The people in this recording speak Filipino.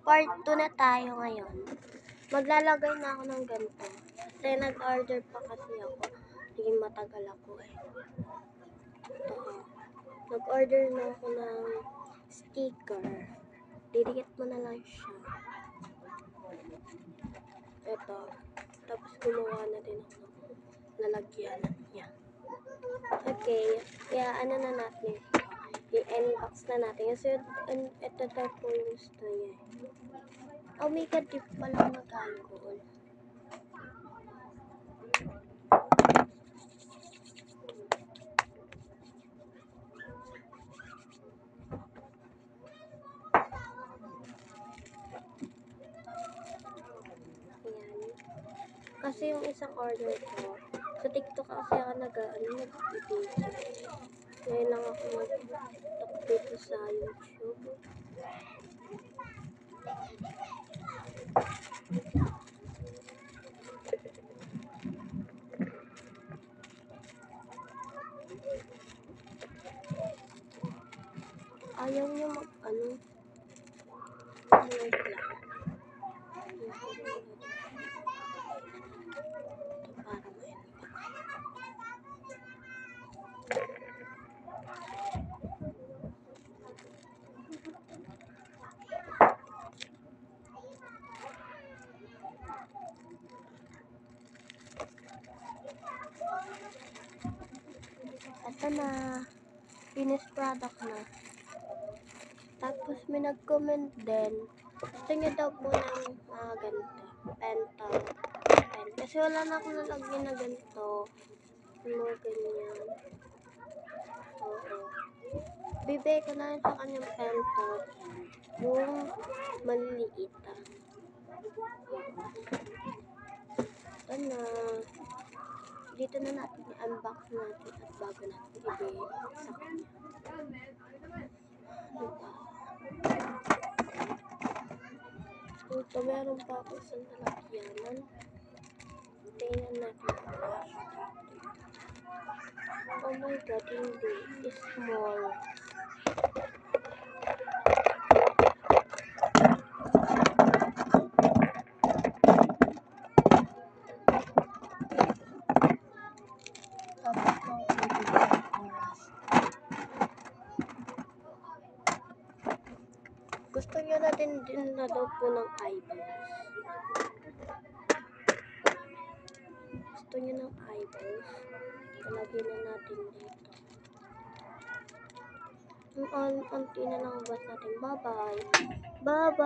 Part 2 na tayo ngayon. Maglalagay na ako ng ganito. Kasi nag-order pa kasi ako. Naging matagal ako eh. Ito nag-order na ako ng sticker. Didikit mo na lang siya. Ito. Tapos gumawa na din ako ng lalagyan niya. Okay. Kaya ano na natin. I-unbox na natin. Kasi ito daw po yung gusto niya. Oh my God, di pa lang mag-alcohol. Ayan. Kasi yung isang order ko, sa TikTok kasi ako nag-video. Ngayon lang ako mag-update sa YouTube. Ayaw niya mag-ano. Wait lang. Para ito na. Finished product na. Tapos may nag-comment din. Gusto niya daw po ng ganito. Pentel. Kasi wala na akong nalagyan na ganito. Mga ganyan. Oo. Bibigay ko na rin sa kanyang pentel. Yung maliliit. Ito na. Dito na natin i-unbox natin at bago natin ibigay sa kanya. Ito, meron pa ako isang lalagyanan. Tingnan natin. Oh my God, hindi. It's small. Gusto niya na din na daw po ng eyeballs. Gusto niya ng eyeballs. Talagyan na natin dito. Ang unti na lang ba natin. Bye-bye. Bye-bye.